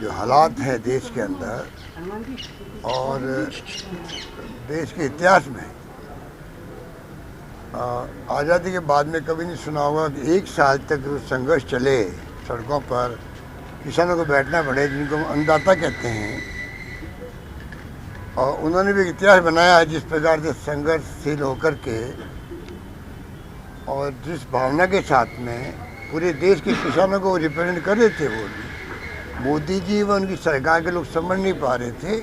जो हालात हैं देश के अंदर और देश के इतिहास में, आज़ादी के बाद में कभी नहीं सुना होगा कि 1 साल तक संघर्ष चले, सड़कों पर किसानों को बैठना पड़े, जिनको अन्नदाता कहते हैं। और उन्होंने भी इतिहास बनाया है जिस प्रकार से संघर्षशील होकर के और जिस भावना के साथ में पूरे देश के किसानों को रिप्रेजेंट कर रहे थे। वो मोदी जी व उनकी सरकार के लोग समझ नहीं पा रहे थे।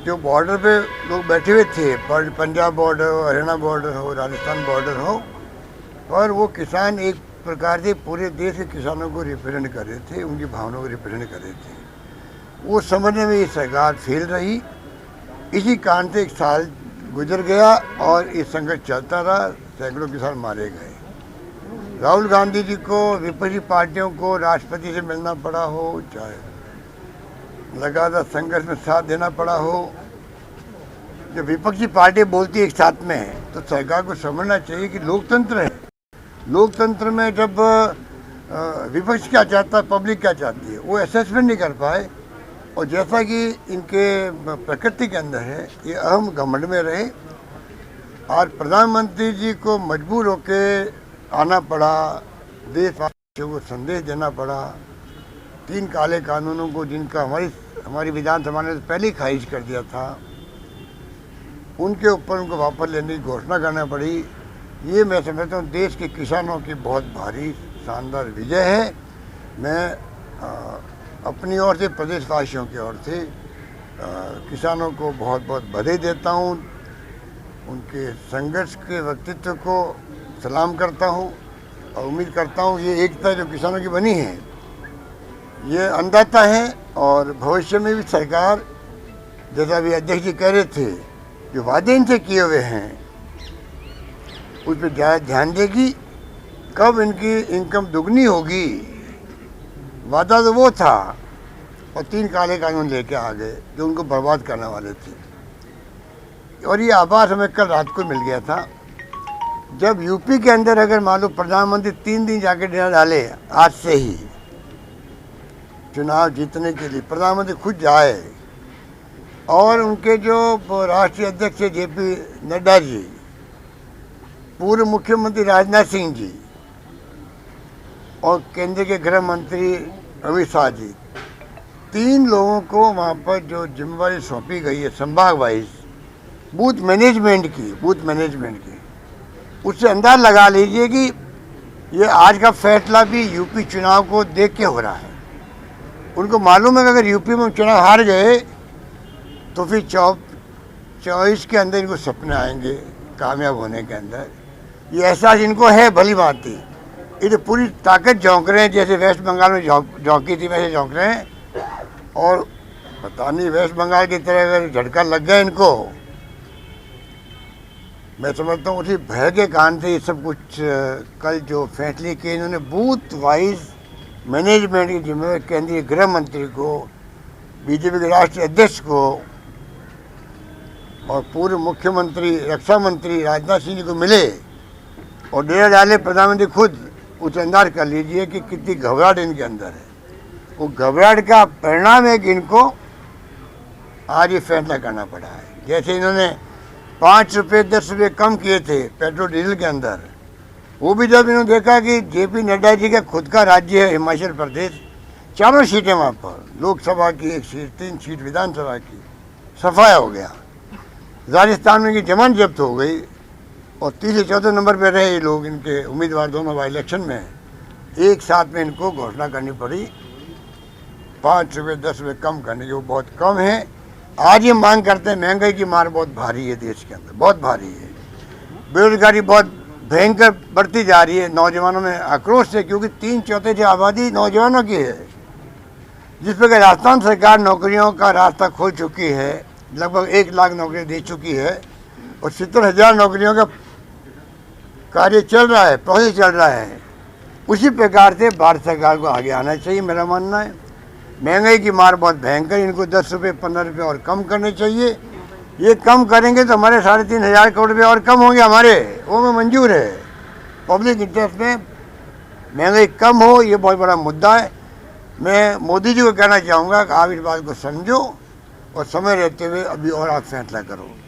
जो बॉर्डर पे लोग बैठे हुए थे, पंजाब बॉर्डर हो, हरियाणा बॉर्डर हो, राजस्थान बॉर्डर हो, पर वो किसान एक प्रकार से पूरे देश के किसानों को रिप्रेजेंट कर रहे थे, उनकी भावनाओं को रिप्रेजेंट कर रहे थे। वो समझने में ये सरकार फेल रही। इसी कारण से 1 साल गुजर गया और ये संघर्ष चलता रहा, सैकड़ों किसान मारे गए। राहुल गांधी जी को, विपक्षी पार्टियों को राष्ट्रपति से मिलना पड़ा हो, चाहे लगातार संघर्ष में साथ देना पड़ा हो। जब विपक्षी पार्टी बोलती है एक साथ में, तो सरकार को समझना चाहिए कि लोकतंत्र है। लोकतंत्र में जब विपक्ष क्या चाहता है, पब्लिक क्या चाहती है, वो असेसमेंट नहीं कर पाए। और जैसा कि इनके प्रकृति के अंदर है, ये अहम घमंड में रहे और प्रधानमंत्री जी को मजबूर होके आना पड़ा, देशवासियों को संदेश देना पड़ा। 3 काले कानूनों को, जिनका हमारी विधानसभा ने पहले ही खारिज कर दिया था, उनके ऊपर उनको वापस लेने की घोषणा करना पड़ी। ये मैं समझता हूँ देश के किसानों की बहुत भारी शानदार विजय है। मैं अपनी ओर से, प्रदेशवासियों की ओर से किसानों को बहुत बहुत बधाई देता हूँ। उनके संघर्ष के व्यक्तित्व को सलाम करता हूँ और उम्मीद करता हूँ ये एकता जो किसानों की बनी है, ये अन्नदाता है। और भविष्य में भी सरकार, जैसा भी अध्यक्ष जी कह रहे थे, जो वादे इनसे किए हुए हैं उस पर ज़्यादा ध्यान देगी। कब इनकी इनकम दुगनी होगी, वादा तो वो था, और 3 काले कानून लेके आ गए जो उनको बर्बाद करने वाले थे। और ये आभार हमें कल रात को मिल गया था, जब यूपी के अंदर अगर मान लो प्रधानमंत्री 3 दिन जाके डेरा डाले, आज से ही चुनाव जीतने के लिए प्रधानमंत्री खुद जाए, और उनके जो राष्ट्रीय अध्यक्ष जेपी नड्डा जी, पूर्व मुख्यमंत्री राजनाथ सिंह जी और केंद्र के गृह मंत्री अमित शाह जी, 3 लोगों को वहाँ पर जो जिम्मेवारी सौंपी गई है संभाग वाइज बूथ मैनेजमेंट की, उससे अंदाज लगा लीजिए कि ये आज का फैसला भी यूपी चुनाव को देख के हो रहा है। उनको मालूम है कि अगर यूपी में चुनाव हार गए तो फिर 24 के अंदर इनको सपने आएंगे कामयाब होने के अंदर। ये एहसास इनको है भली भांति। ये तो पूरी ताकत झोंक रहे हैं, जैसे वेस्ट बंगाल में झोंकी थी वैसे झोंक रहे हैं। और पता नहीं वेस्ट बंगाल की तरह अगर झटका लग गया इनको, मैं समझता हूँ उसी भय के कारण से ये सब कुछ कल जो फैसले किए इन्होंने बूथ वाइज मैनेजमेंट की जिम्मेदारी केंद्रीय गृह मंत्री को, बीजेपी के राष्ट्रीय अध्यक्ष को और पूर्व मुख्यमंत्री रक्षा मंत्री राजनाथ सिंह जी को मिले और डेरा डाले प्रधानमंत्री खुद। उसे अंदाज कर लीजिए कि कितनी घबराहट इनके अंदर है। वो घबराहट का परिणाम है कि इनको आज ये फैसला करना पड़ा है। जैसे इन्होंने 5 रुपये 10 रुपये कम किए थे पेट्रोल डीजल के अंदर, वो भी जब इन्होंने देखा कि जेपी नड्डा जी का खुद का राज्य है हिमाचल प्रदेश, 4 सीटें वहाँ पर, लोकसभा की 1 सीट, 3 सीट विधानसभा की, सफाया हो गया। राजस्थान में इनकी जमानत जब्त हो गई और 3 4 नंबर पर रहे ये लोग, इनके उम्मीदवार दोनों बाई इलेक्शन में। एक साथ में इनको घोषणा करनी पड़ी 5 रुपये 10 रुपये कम करने की, वो बहुत कम है। आज ये मांग करते हैं, महंगाई की मार बहुत भारी है देश के अंदर, बहुत भारी है। बेरोजगारी बहुत भयंकर बढ़ती जा रही है, नौजवानों में आक्रोश है, क्योंकि 3/4 की आबादी नौजवानों की है। जिस पर राजस्थान सरकार नौकरियों का रास्ता खोल चुकी है, लगभग 1 लाख नौकरी दे चुकी है और 70,000 नौकरियों का कार्य चल रहा है, प्रोसेस चल रहा है। उसी प्रकार से भारत सरकार को आगे आना चाहिए, मेरा मानना है। महंगाई की मार बहुत भयंकर, इनको 10 रुपये 15 रुपये और कम करने चाहिए। ये कम करेंगे तो हमारे 3,500 करोड़ रुपये और कम होंगे हमारे, वो में मंजूर है। पब्लिक इंटरेस्ट में महंगाई कम हो, ये बहुत बड़ा मुद्दा है। मैं मोदी जी को कहना चाहूँगा कि आप इस बात को समझो और समय रहते हुए अभी और आप फैसला करो।